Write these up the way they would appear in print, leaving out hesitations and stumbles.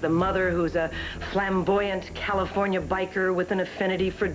The mother, who's a flamboyant California biker with an affinity for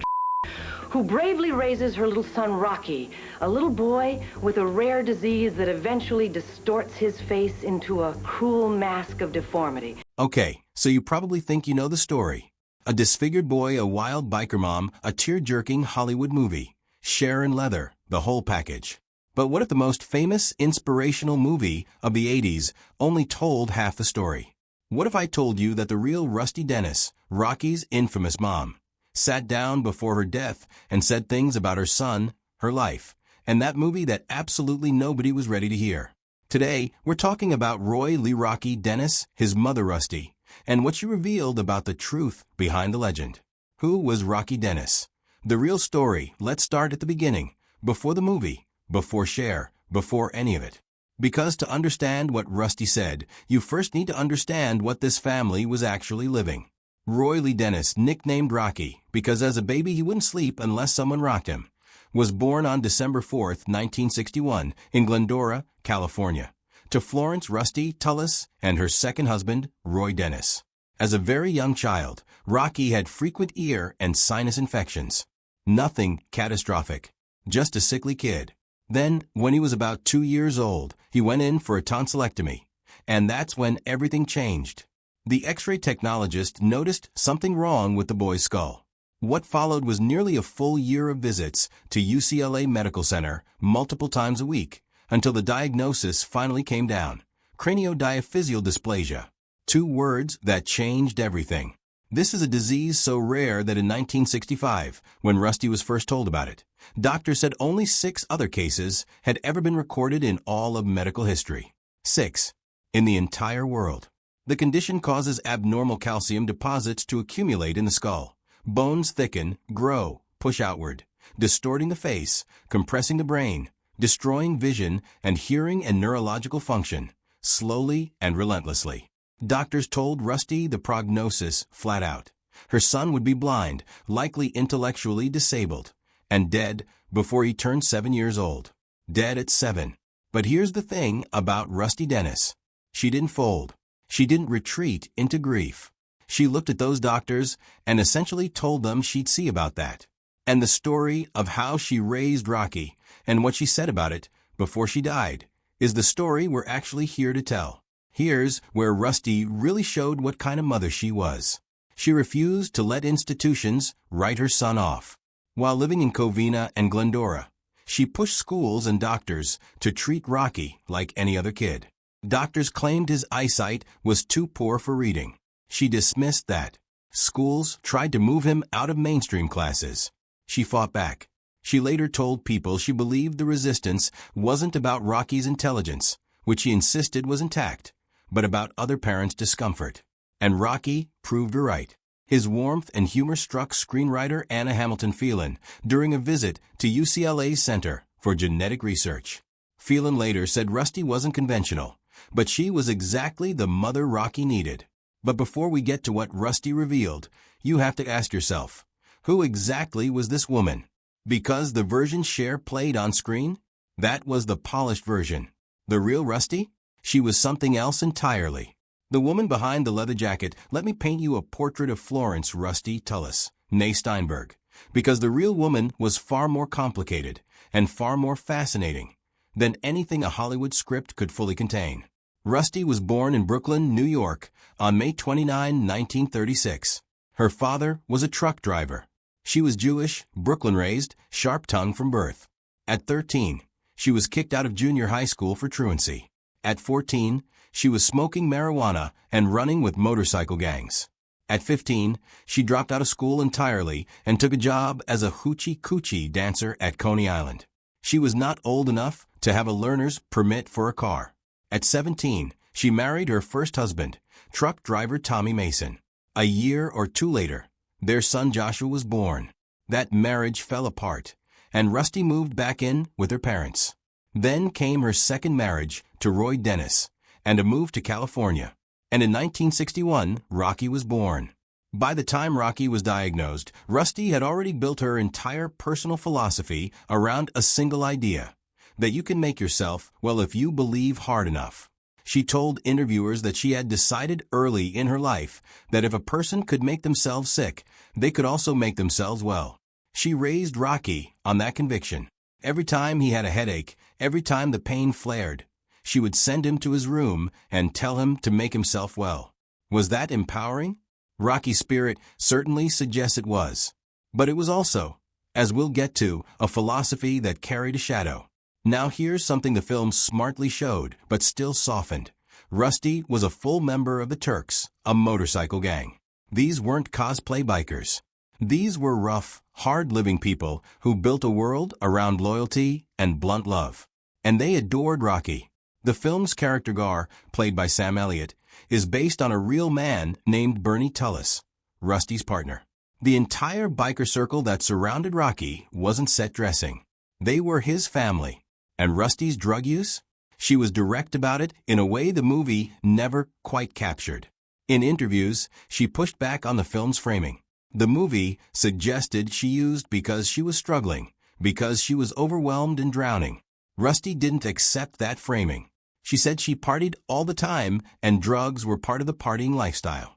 who bravely raises her little son, Rocky, a little boy with a rare disease that eventually distorts his face into a cruel mask of deformity. Okay, so you probably think you know the story. A disfigured boy, a wild biker mom, a tear-jerking Hollywood movie. Cher and leather, the whole package. But what if the most famous, inspirational movie of the 80s only told half the story? What if I told you that the real Rusty Dennis, Rocky's infamous mom, sat down before her death and said things about her son, her life, and that movie that absolutely nobody was ready to hear? Today, we're talking about Roy Lee Rocky Dennis, his mother Rusty, and what she revealed about the truth behind the legend. Who was Rocky Dennis? The real story. Let's start at the beginning, before the movie, before Cher, before any of it. Because to understand what Rusty said, you first need to understand what this family was actually living. Roy Lee Dennis, nicknamed Rocky, because as a baby he wouldn't sleep unless someone rocked him, was born on December 4th, 1961, in Glendora, California, to Florence Rusty Tullis and her second husband, Roy Dennis. As a very young child, Rocky had frequent ear and sinus infections. Nothing catastrophic, just a sickly kid. Then, when he was about 2 years old, he went in for a tonsillectomy, and that's when everything changed. The X-ray technologist noticed something wrong with the boy's skull. What followed was nearly a full year of visits to UCLA Medical Center multiple times a week, until the diagnosis finally came down: craniodiaphyseal dysplasia. 2 words that changed everything. This is a disease so rare that in 1965, when Rusty was first told about it, doctors said only 6 other cases had ever been recorded in all of medical history. 6. In the entire world. The condition causes abnormal calcium deposits to accumulate in the skull. Bones thicken, grow, push outward, distorting the face, compressing the brain, destroying vision and hearing and neurological function, slowly and relentlessly. Doctors told Rusty the prognosis flat out. Her son would be blind, likely intellectually disabled, and dead before he turned 7 years old. Dead at 7. But here's the thing about Rusty Dennis. She didn't fold. She didn't retreat into grief. She looked at those doctors and essentially told them she'd see about that. And the story of how she raised Rocky and what she said about it before she died is the story we're actually here to tell. Here's where Rusty really showed what kind of mother she was. She refused to let institutions write her son off. While living in Covina and Glendora, she pushed schools and doctors to treat Rocky like any other kid. Doctors claimed his eyesight was too poor for reading. She dismissed that. Schools tried to move him out of mainstream classes. She fought back. She later told people she believed the resistance wasn't about Rocky's intelligence, which she insisted was intact, but about other parents' discomfort. And Rocky proved her right. His warmth and humor struck screenwriter Anna Hamilton Phelan during a visit to UCLA's Center for Genetic Research. Phelan later said Rusty wasn't conventional, but she was exactly the mother Rocky needed. But before we get to what Rusty revealed, you have to ask yourself, who exactly was this woman? Because the version Cher played on screen, that was the polished version. The real Rusty? She was something else entirely. The woman behind the leather jacket. Let me paint you a portrait of Florence Rusty Tullis, née Steinberg, because the real woman was far more complicated and far more fascinating than anything a Hollywood script could fully contain. Rusty was born in Brooklyn, New York, on May 29, 1936. Her father was a truck driver. She was Jewish, Brooklyn-raised, sharp-tongued from birth. At 13, she was kicked out of junior high school for truancy. At 14, she was smoking marijuana and running with motorcycle gangs. At 15, she dropped out of school entirely and took a job as a hoochie-coochie dancer at Coney Island. She was not old enough to have a learner's permit for a car. At 17, she married her first husband, truck driver Tommy Mason. A year or 2 later, their son Joshua was born. That marriage fell apart, and Rusty moved back in with her parents. Then came her second marriage to Roy Dennis, and a move to California. And in 1961, Rocky was born. By the time Rocky was diagnosed, Rusty had already built her entire personal philosophy around a single idea, that you can make yourself well if you believe hard enough. She told interviewers that she had decided early in her life that if a person could make themselves sick, they could also make themselves well. She raised Rocky on that conviction. Every time he had a headache, every time the pain flared, she would send him to his room and tell him to make himself well. Was that empowering? Rocky's spirit certainly suggests it was. But it was also, as we'll get to, a philosophy that carried a shadow. Now here's something the film smartly showed, but still softened. Rusty was a full member of the Turks, a motorcycle gang. These weren't cosplay bikers. These were rough, hard-living people who built a world around loyalty and blunt love. And they adored Rocky. The film's character Gar, played by Sam Elliott, is based on a real man named Bernie Tullis, Rusty's partner. The entire biker circle that surrounded Rocky wasn't set dressing. They were his family. And Rusty's drug use? She was direct about it in a way the movie never quite captured. In interviews, she pushed back on the film's framing. The movie suggested she used because she was struggling, because she was overwhelmed and drowning. Rusty didn't accept that framing. She said she partied all the time and drugs were part of the partying lifestyle.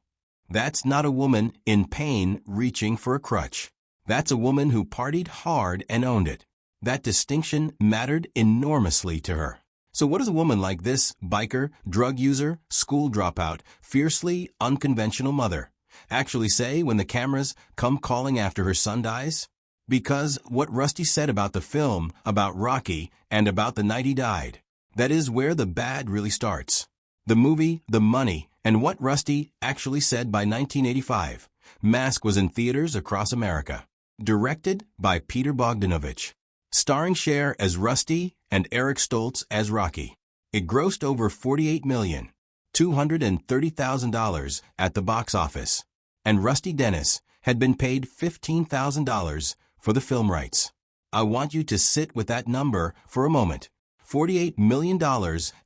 That's not a woman in pain reaching for a crutch. That's a woman who partied hard and owned it. That distinction mattered enormously to her. So what does a woman like this biker, drug user, school dropout, fiercely unconventional mother actually say when the cameras come calling after her son dies? Because what Rusty said about the film, about Rocky, and about the night he died, that is where the bad really starts. The movie, the money, and what Rusty actually said by 1985. Mask was in theaters across America. Directed by Peter Bogdanovich. Starring Cher as Rusty and Eric Stoltz as Rocky. It grossed over $48,230,000 at the box office, and Rusty Dennis had been paid $15,000 for the film rights. I want you to sit with that number for a moment. $48 million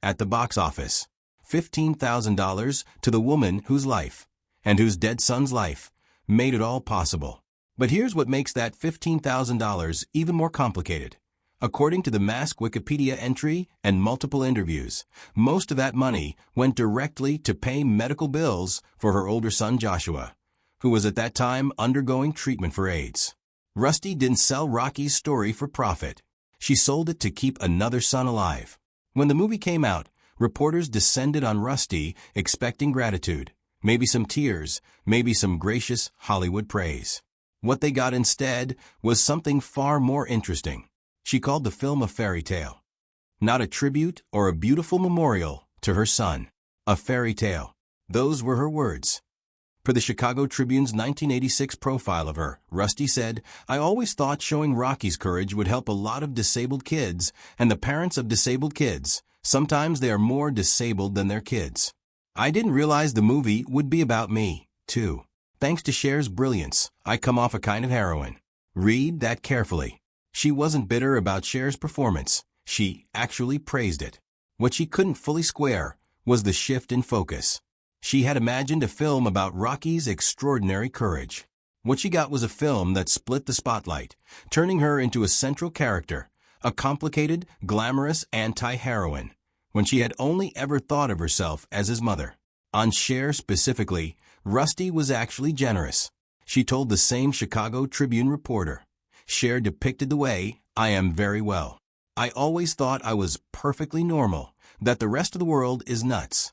at the box office. $15,000 to the woman whose life, and whose dead son's life, made it all possible. But here's what makes that $15,000 even more complicated. According to the Mask Wikipedia entry and multiple interviews, most of that money went directly to pay medical bills for her older son Joshua, who was at that time undergoing treatment for AIDS. Rusty didn't sell Rocky's story for profit. She sold it to keep another son alive. When the movie came out, reporters descended on Rusty expecting gratitude, maybe some tears, maybe some gracious Hollywood praise. What they got instead was something far more interesting. She called the film a fairy tale. Not a tribute or a beautiful memorial to her son. A fairy tale. Those were her words. Per the Chicago Tribune's 1986 profile of her, Rusty said, "I always thought showing Rocky's courage would help a lot of disabled kids and the parents of disabled kids. Sometimes they are more disabled than their kids. I didn't realize the movie would be about me, too. Thanks to Cher's brilliance, I come off a kind of heroine." Read that carefully. She wasn't bitter about Cher's performance. She actually praised it. What she couldn't fully square was the shift in focus. She had imagined a film about Rocky's extraordinary courage. What she got was a film that split the spotlight, turning her into a central character, a complicated, glamorous anti-heroine, when she had only ever thought of herself as his mother. On Cher specifically, Rusty was actually generous. She told the same Chicago Tribune reporter, Cher depicted the way I am very well. I always thought I was perfectly normal, that the rest of the world is nuts.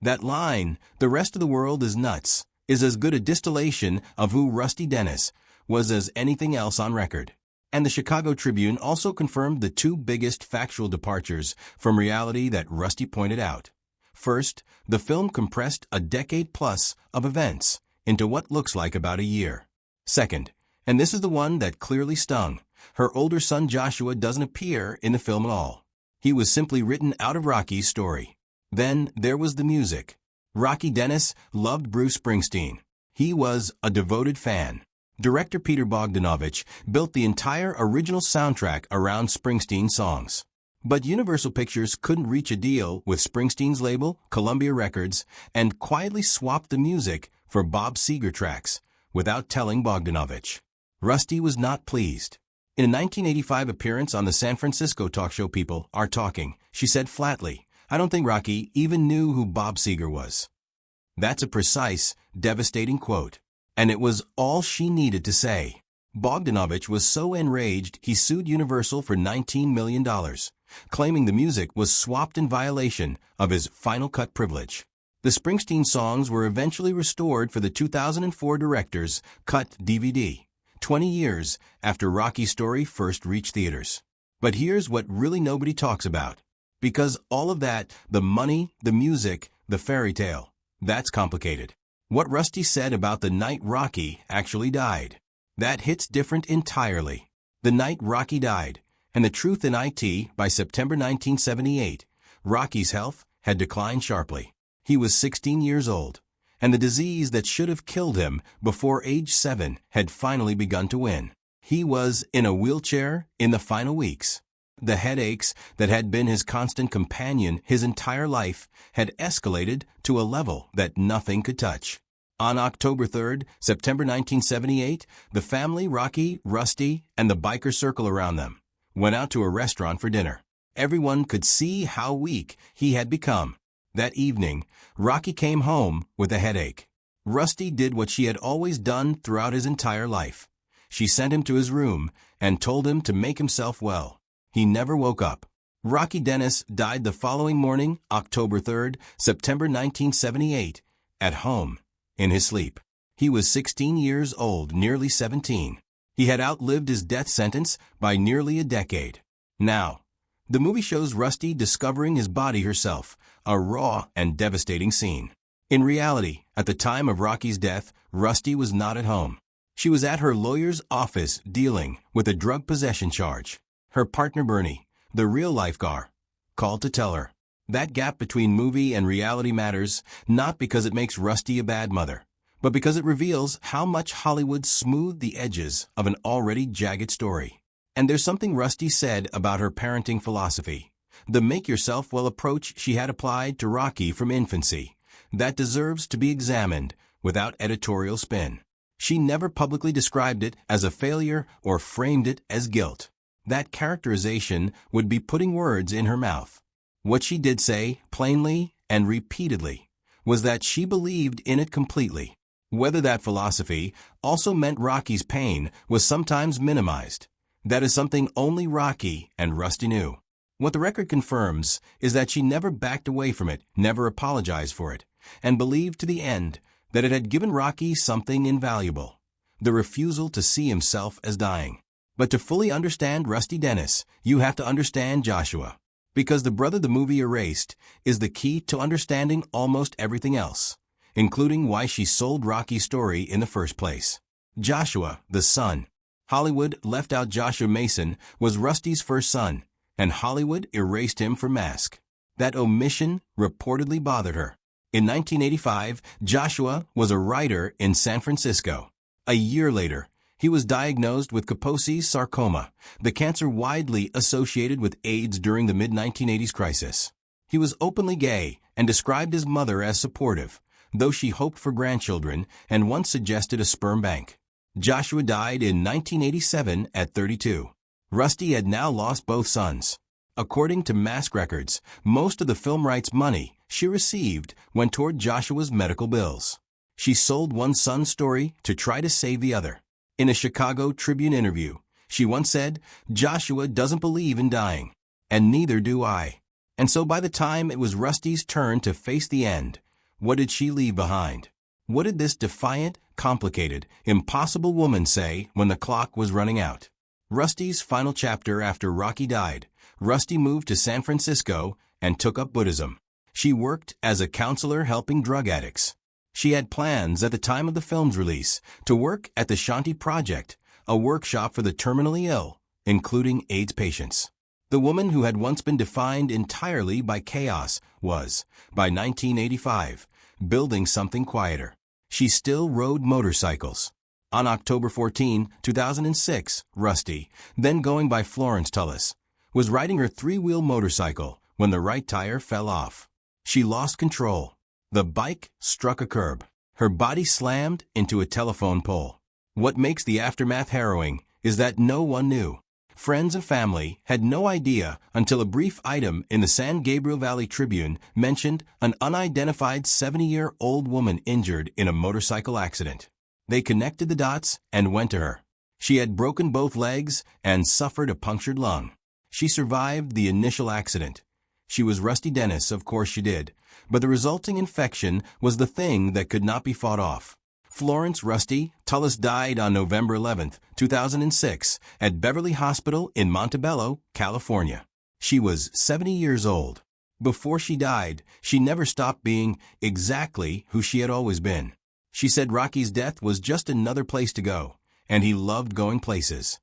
That line, the rest of the world is nuts, is as good a distillation of who Rusty Dennis was as anything else on record. And the Chicago Tribune also confirmed the two biggest factual departures from reality that Rusty pointed out. First, the film compressed a decade plus of events into what looks like about a year. Second, and this is the one that clearly stung, her older son Joshua doesn't appear in the film at all. He was simply written out of Rocky's story. Then there was the music. Rocky Dennis loved Bruce Springsteen. He was a devoted fan. Director Peter Bogdanovich built the entire original soundtrack around Springsteen songs. But Universal Pictures couldn't reach a deal with Springsteen's label, Columbia Records, and quietly swapped the music for Bob Seger tracks without telling Bogdanovich. Rusty was not pleased. In a 1985 appearance on the San Francisco talk show People Are Talking, she said flatly, I don't think Rocky even knew who Bob Seger was. That's a precise, devastating quote. And it was all she needed to say. Bogdanovich was so enraged he sued Universal for $19 million, claiming the music was swapped in violation of his Final Cut privilege. The Springsteen songs were eventually restored for the 2004 director's cut DVD, 20 years after Rocky's story first reached theaters. But here's what really nobody talks about. Because all of that, the money, the music, the fairy tale, that's complicated. What Rusty said about the night Rocky actually died, that hits different entirely. The night Rocky died, and the truth in IT, by September 1978, Rocky's health had declined sharply. He was 16 years old, and the disease that should have killed him before age 7 had finally begun to win. He was in a wheelchair in the final weeks. The headaches that had been his constant companion his entire life had escalated to a level that nothing could touch. On October 3rd, September 1978, the family, Rocky, Rusty, and the biker circle around them, went out to a restaurant for dinner. Everyone could see how weak he had become. That evening, Rocky came home with a headache. Rusty did what she had always done throughout his entire life. She sent him to his room and told him to make himself well. He never woke up. Rocky Dennis died the following morning, October 3rd, September 1978, at home, in his sleep. He was 16 years old, nearly 17. He had outlived his death sentence by nearly a decade. Now, the movie shows Rusty discovering his body herself, a raw and devastating scene. In reality, at the time of Rocky's death, Rusty was not at home. She was at her lawyer's office dealing with a drug possession charge. Her partner Bernie, the real-life Gar, called to tell her. That gap between movie and reality matters, not because it makes Rusty a bad mother, but because it reveals how much Hollywood smoothed the edges of an already jagged story. And there's something Rusty said about her parenting philosophy, the make-yourself-well approach she had applied to Rocky from infancy, that deserves to be examined without editorial spin. She never publicly described it as a failure or framed it as guilt. That characterization would be putting words in her mouth. What she did say, plainly and repeatedly, was that she believed in it completely. Whether that philosophy also meant Rocky's pain was sometimes minimized, that is something only Rocky and Rusty knew. What the record confirms is that she never backed away from it, never apologized for it, and believed to the end that it had given Rocky something invaluable, the refusal to see himself as dying. But to fully understand Rusty Dennis, you have to understand Joshua, because the brother the movie erased is the key to understanding almost everything else, including why she sold Rocky's story in the first place. Joshua, the son. Hollywood left out Joshua Mason was Rusty's first son, and Hollywood erased him for Mask. That omission reportedly bothered her. In 1985, Joshua was a writer in San Francisco. A year later, he was diagnosed with Kaposi's sarcoma, the cancer widely associated with AIDS during the mid-1980s crisis. He was openly gay and described his mother as supportive, though she hoped for grandchildren and once suggested a sperm bank. Joshua died in 1987 at 32. Rusty had now lost both sons. According to Mask Records, most of the film rights money she received went toward Joshua's medical bills. She sold one son's story to try to save the other. In a Chicago Tribune interview, she once said, "Joshua doesn't believe in dying, and neither do I." And so by the time it was Rusty's turn to face the end, what did she leave behind? What did this defiant, complicated, impossible woman say when the clock was running out? Rusty's final chapter after Rocky died, Rusty moved to San Francisco and took up Buddhism. She worked as a counselor helping drug addicts. She had plans at the time of the film's release to work at the Shanti Project, a workshop for the terminally ill, including AIDS patients. The woman who had once been defined entirely by chaos was, by 1985, building something quieter. She still rode motorcycles. On October 14, 2006, Rusty, then going by Florence Tullis, was riding her three-wheel motorcycle when the right tire fell off. She lost control. The bike struck a curb. Her body slammed into a telephone pole. What makes the aftermath harrowing is that no one knew. Friends and family had no idea until a brief item in the San Gabriel Valley Tribune mentioned an unidentified 70-year-old woman injured in a motorcycle accident. They connected the dots and went to her. She had broken both legs and suffered a punctured lung. She survived the initial accident. She was Rusty Dennis, of course she did, but the resulting infection was the thing that could not be fought off. Florence Rusty Tullis died on November 11, 2006, at Beverly Hospital in Montebello, California. She was 70 years old. Before she died, she never stopped being exactly who she had always been. She said Rocky's death was just another place to go, and he loved going places.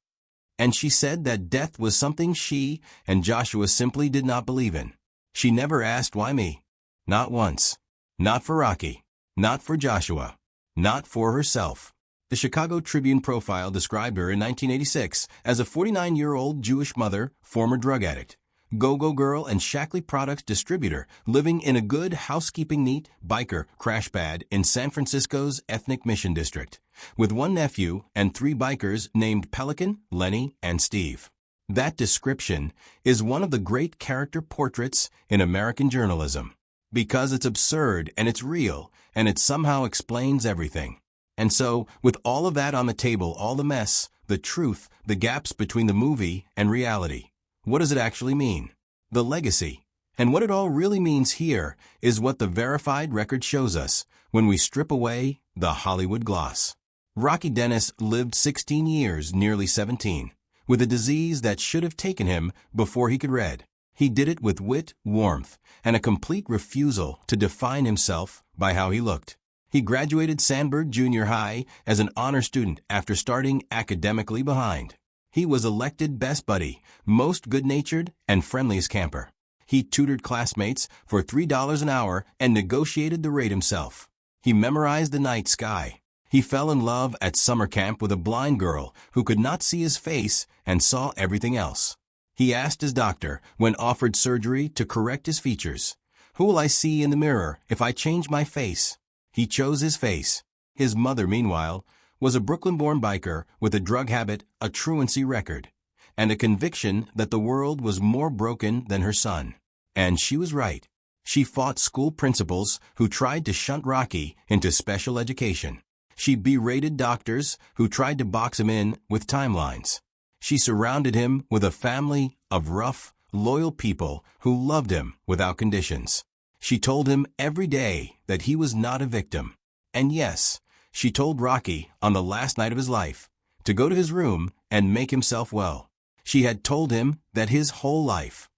And she said that death was something she and Joshua simply did not believe in. She never asked, why me? Not once. Not for Rocky. Not for Joshua. Not for herself. The Chicago Tribune profile described her in 1986 as a 49-year-old Jewish mother, former drug addict, go-go girl and Shackley Products distributor living in a good housekeeping neat biker crash pad in San Francisco's ethnic Mission District, with one nephew and 3 bikers named Pelican, Lenny, and Steve. That description is one of the great character portraits in American journalism, because it's absurd and it's real, and it somehow explains everything. And so, with all of that on the table, all the mess, the truth, the gaps between the movie and reality, what does it actually mean? The legacy. And what it all really means here is what the verified record shows us when we strip away the Hollywood gloss. Rocky Dennis lived 16 years, nearly 17, with a disease that should have taken him before he could read. He did it with wit, warmth, and a complete refusal to define himself by how he looked. He graduated Sandburg Junior High as an honor student after starting academically behind. He was elected best buddy, most good-natured, and friendliest camper. He tutored classmates for $3 an hour and negotiated the rate himself. He memorized the night sky. He fell in love at summer camp with a blind girl who could not see his face and saw everything else. He asked his doctor, when offered surgery to correct his features, "Who will I see in the mirror if I change my face?" He chose his face. His mother, meanwhile, was a Brooklyn-born biker with a drug habit, a truancy record, and a conviction that the world was more broken than her son. And she was right. She fought school principals who tried to shunt Rocky into special education. She berated doctors who tried to box him in with timelines. She surrounded him with a family of rough, loyal people who loved him without conditions. She told him every day that he was not a victim. And yes, she told Rocky on the last night of his life to go to his room and make himself well. She had told him that his whole life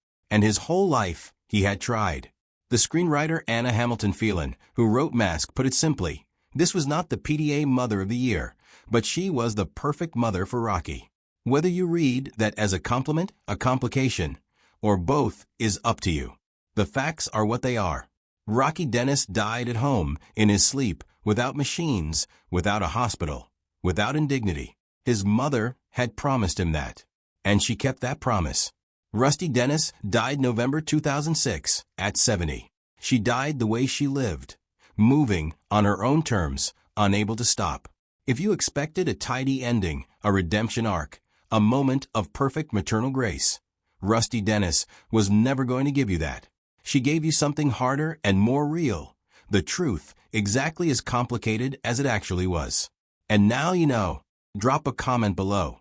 he had tried. The screenwriter Anna Hamilton Phelan, who wrote Mask, put it simply, this was not the PTA Mother of the Year, but she was the perfect mother for Rocky. Whether you read that as a compliment, a complication, or both is up to you. The facts are what they are. Rocky Dennis died at home, in his sleep, without machines, without a hospital, without indignity. His mother had promised him that, and she kept that promise. Rusty Dennis died November 2006, at 70. She died the way she lived, moving on her own terms, unable to stop. If you expected a tidy ending, a redemption arc, a moment of perfect maternal grace, Rusty Dennis was never going to give you that. She gave you something harder and more real, the truth exactly as complicated as it actually was. And now you know. Drop a comment below.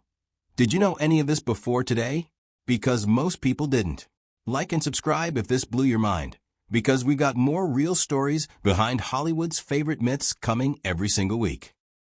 Did you know any of this before today? Because most people didn't. Like and subscribe if this blew your mind, because we've got more real stories behind Hollywood's favorite myths coming every single week.